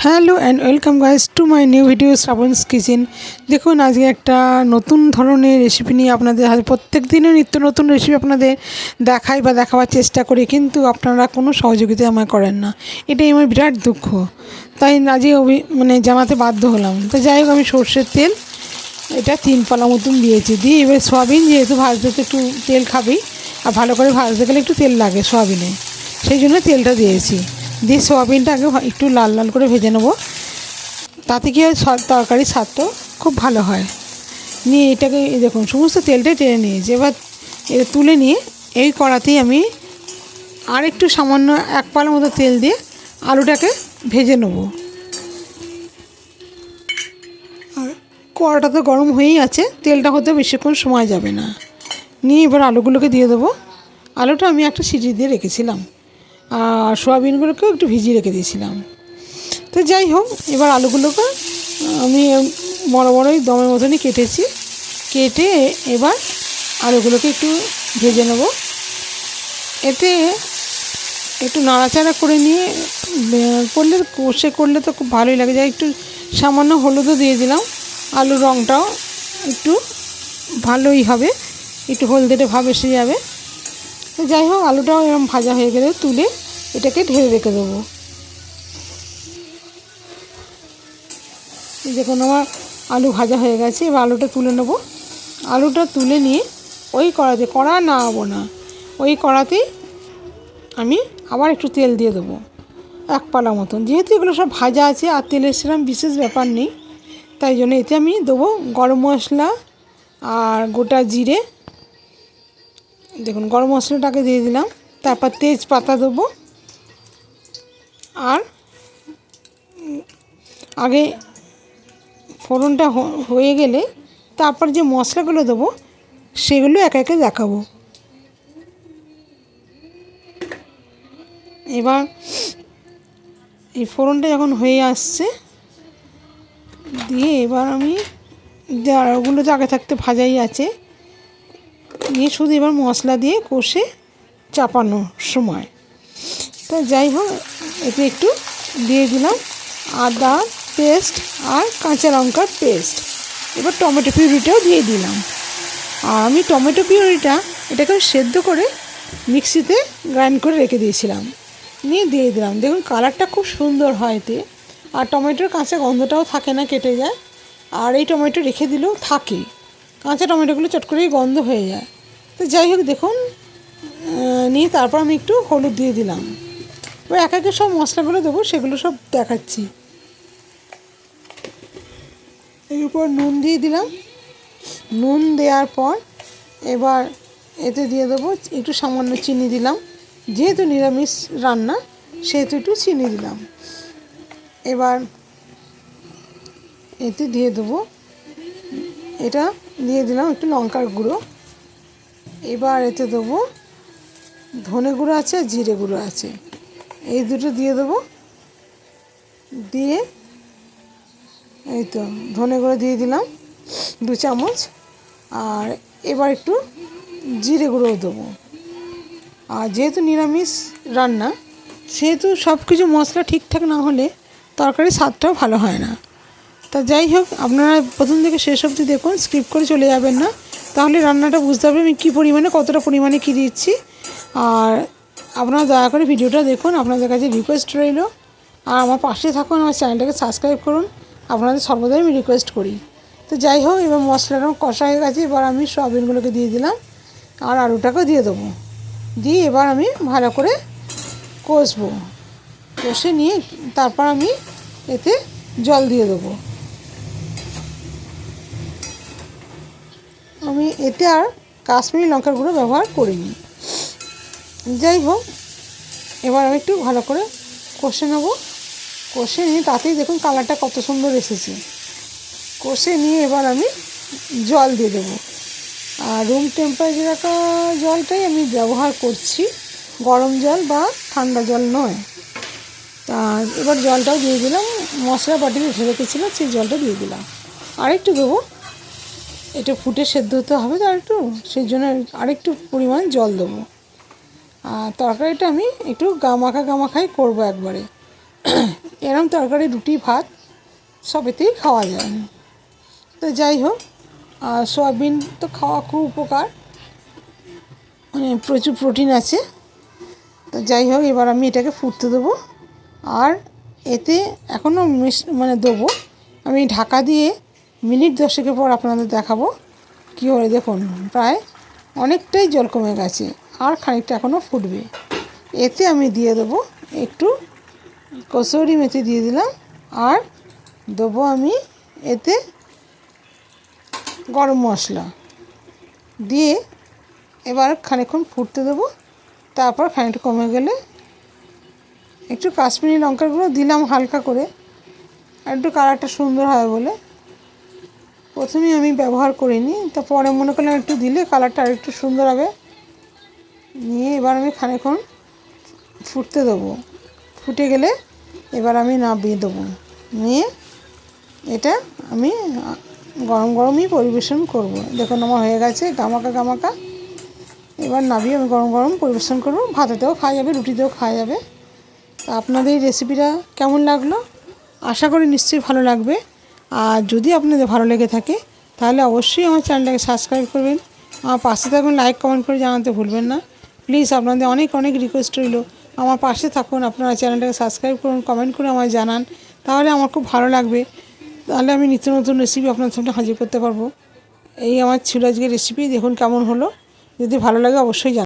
Hello and welcome guys to my new video Shraban's kitchen. দেখুন আজকে একটা নতুন ধরনের রেসিপি নিয়ে আপনাদের হাতে প্রত্যেক দিনও নিত্য নতুন রেসিপি আপনাদের দেখাই বা দেখাবার চেষ্টা করি, কিন্তু আপনারা কোনো সহযোগিতা আমায় করেন না। এটাই আমার বিরাট দুঃখ, তাই আজকে জানাতে বাধ্য হলাম। তো যাই হোক, আমি সর্ষের তেল এটা 3 পালা মতন দিয়েছি। দিয়ে এবার সয়াবিন যেহেতু ভাজতে তো একটু তেল খাবেই, আর ভালো করে ভাজতে গেলে একটু তেল লাগে সয়াবিনে, সেই জন্য তেলটা দিয়েছি। দিয়ে সয়াবিনটা আগে একটু লাল লাল করে ভেজে নেবো, তাতে কি হয় তরকারির স্বাদটাও খুব ভালো হয়। নিয়ে এটাকে দেখুন সমস্ত তেলটাই টেনে নিয়েছি। এবার এটা তুলে নিয়ে এই কড়াতেই আমি আর একটু সামান্য 1 পালা মতো তেল দিয়ে আলুটাকে ভেজে নেবো। আর কড়াটা তো গরম হয়েই আছে, তেলটা হতে বেশিক্ষণ সময় যাবে না। নিয়ে এবার আলুগুলোকে দিয়ে দেবো। আলুটা আমি একটা সিটি দিয়ে রেখেছিলাম, আর সোয়াবিনগুলোকেও একটু ভিজিয়ে রেখে দিয়েছিলাম। তো যাই হোক, এবার আলুগুলোকে আমি বড় বড়ই দমের মতনই কেটেছি। কেটে এবার আলুগুলোকে একটু ভেজে নেব। এতে একটু নাড়াচাড়া করে নিয়ে কষে করলে তো খুব ভালোই লাগে। যাই একটু সামান্য হলুদও দিয়ে দিলাম, আলুর রঙটাও একটু ভালোই হবে, একটু হলদেটে ভাব এসে যাবে। তো যাই হোক, আলুটাও এরকম ভাজা হয়ে গেলে তুলে এটাকে ঢেলে রেখে দেবো। দেখুন আমার আলু ভাজা হয়ে গেছে। এবার আলুটা তুলে নেব। আলুটা তুলে নিয়ে ওই কড়া নাড়াবো না, ওই কড়াতেই আমি আবার একটু তেল দিয়ে দেবো 1 পালা মতন। যেহেতু এগুলো সব ভাজা আছে আর তেলের সেরকম বিশেষ ব্যাপার নেই, তাই জন্য এতে আমি দেবো গরম মশলা আর গোটা জিরে। দেখুন গরম মশলাটাকে দিয়ে দিলাম, তারপর তেজপাতা দেবো। আর আগে ফোড়নটা হয়ে গেলে তারপর যে মশলাগুলো দেবো সেগুলো একে একে দেখাবো। এবার এই ফোড়নটা যখন হয়ে আসছে, দিয়ে এবার আমি ওগুলো তো আগে থাকতে ভাজাই আছে, নিয়ে শুধু এবার মশলা দিয়ে কষে চাপানোর সময়। তো যাই হোক, এতে একটু দিয়ে দিলাম আদা পেস্ট আর কাঁচা লঙ্কার পেস্ট। এবার টমেটো পিউরিটাও দিয়ে দিলাম। আর আমি টমেটো পিউরিটা এটাকে সেদ্ধ করে মিক্সিতে গ্রাইন্ড করে রেখে দিয়েছিলাম, নিয়ে দিয়ে দিলাম। দেখুন কালারটা খুব সুন্দর হয় এতে, আর টমেটোর কাঁচা গন্ধটাও থাকে না, কেটে যায়। আর এই টমেটো রেখে দিলেও থাকে, কাঁচা টমেটোগুলো চট করেই গন্ধ হয়ে যায়। তো যাই হোক দেখুন, নিয়ে তারপর আমি একটু হলুদ দিয়ে দিলাম। এবার এক একে সব মশলাগুলো দেবো, সেগুলো সব দেখাচ্ছি। এর উপর নুন দিয়ে দিলাম। নুন দেওয়ার পর এবার এতে দিয়ে দেবো একটু সামান্য চিনি দিলাম, যেহেতু নিরামিষ রান্না সেহেতু একটু চিনি দিলাম। এবার এতে দিয়ে দেবো, এটা দিয়ে দিলাম একটু লঙ্কার গুঁড়ো। এবার এতে দেবো ধনে গুঁড়ো আছে আর জিরে গুঁড়ো আছে, এই দুটো দিয়ে দেবো। দিয়ে এই তো ধনে গুঁড়ো দিয়ে দিলাম 2 চামচ। আর এবার একটু জিরে গুঁড়োও দেবো। আর যেহেতু নিরামিষ রান্না সেহেতু সব কিছু মশলা ঠিকঠাক না হলে তরকারির স্বাদটাও ভালো হয় না। তা যাই হোক, আপনারা প্রথম থেকে শেষ অবধি দেখুন, স্কিপ করে চলে যাবেন না, তাহলে রান্নাটা বুঝতে পারবেন আমি কী পরিমাণে কতটা পরিমাণে কী দিচ্ছি। আর আপনারা দয়া করে ভিডিওটা দেখুন, আপনাদের কাছে রিকোয়েস্ট রইল। আর আমার পাশে থাকুন, আমার চ্যানেলটাকে সাবস্ক্রাইব করুন, আপনাদের সর্বদাই আমি রিকোয়েস্ট করি। তো যাই হোক, এবার মশলাটা কষা হয়ে গেছে। এবার আমি সয়াবিনগুলোকে দিয়ে দিলাম আর আলুটাকেও দিয়ে দেবো। দিয়ে এবার আমি ভালো করে কষবো। কষে নিয়ে তারপর আমি এতে জল দিয়ে দেবো। আমি এতে আর কাশ্মীরি লঙ্কার গুঁড়ো ব্যবহার করিনি। যাই হোক, এবার আমি একটু ভালো করে কষে নেব। কষে নিয়ে তাতেই দেখুন কালারটা কত সুন্দর এসেছে। কষে নিয়ে এবার আমি জল দিয়ে দেবো। আর রুম টেম্পারেচার রাখা জলটাই আমি ব্যবহার করছি, গরম জল বা ঠান্ডা জল নয়। তা এবার জলটাও দিয়ে দিলাম, মশলা বাটি উঠে রেখেছিলাম সেই জলটা দিয়ে দিলাম। আরেকটু দেবো, এটা ফুটে সেদ্ধ হতে হবে তো আরেকটু, সেই জন্য আরেকটু পরিমাণ জল দেবো। আর তরকারিটা আমি একটু গামাখাই করবো একবারে, এরম তরকারি রুটি ভাত সবেতেই খাওয়া যায়। তো যাই হোক, আর সয়াবিন তো খাওয়া খুব উপকার, মানে প্রচুর প্রোটিন আছে। তো যাই হোক, এবার আমি এটাকে ফুটতে দেবো। আর এতে এখনও মানে দেবো, আমি ঢাকা দিয়ে মিনিট 10 পর আপনাদের দেখাবো কী করে। দেখুন প্রায় অনেকটাই জল কমে গেছে, আর খানিকটা এখনও ফুটবে। এতে আমি দিয়ে দেবো একটু কসুরি মেথি দিয়ে দিলাম, আর দেবো আমি এতে গরম মশলা দিয়ে এবার খানিকক্ষণ ফুটতে দেবো। তারপর খানিকটা কমে গেলে একটু কাশ্মীরি লঙ্কার গুঁড়ো দিলাম হালকা করে, আর একটু কালারটা সুন্দর হয় বলে। প্রথমেই আমি ব্যবহার করিনি, তা পরে মনে করলাম একটু দিলে কালারটা আর একটু সুন্দর হবে। নিয়ে এবার আমি খানিকক্ষণ ফুটতে দেবো। ফুটে গেলে এবার আমি নামিয়ে দেবো। নিয়ে এটা আমি গরম গরমই পরিবেশন করব। দেখুন আমার হয়ে গেছে গামাকা গামাকা। এবার নামিয়ে আমি গরম গরম পরিবেশন করব। ভাতেতেও খাওয়া যাবে, রুটিতেও খাওয়া যাবে। তা আপনাদের এই রেসিপিটা কেমন লাগলো? আশা করি নিশ্চয়ই ভালো লাগবে। আর যদি আপনাদের ভালো লেগে থাকে তাহলে অবশ্যই আমার চ্যানেলটাকে সাবস্ক্রাইব করবেন, আমার পাশে থাকবেন, লাইক কমেন্ট করে জানাতে ভুলবেন না। প্লিজ আপনাদের অনেক অনেক রিকোয়েস্ট রইল, আমার পাশে থাকুন, আপনারা চ্যানেলটাকে সাবস্ক্রাইব করুন, কমেন্ট করে আমায় জানান, তাহলে আমার খুব ভালো লাগবে। তাহলে আমি নিত্য নতুন রেসিপি আপনার সামনে হাজির করতে পারবো। এই আমার ছিল আজকের রেসিপি। দেখুন কেমন হলো, যদি ভালো লাগে অবশ্যই জানান।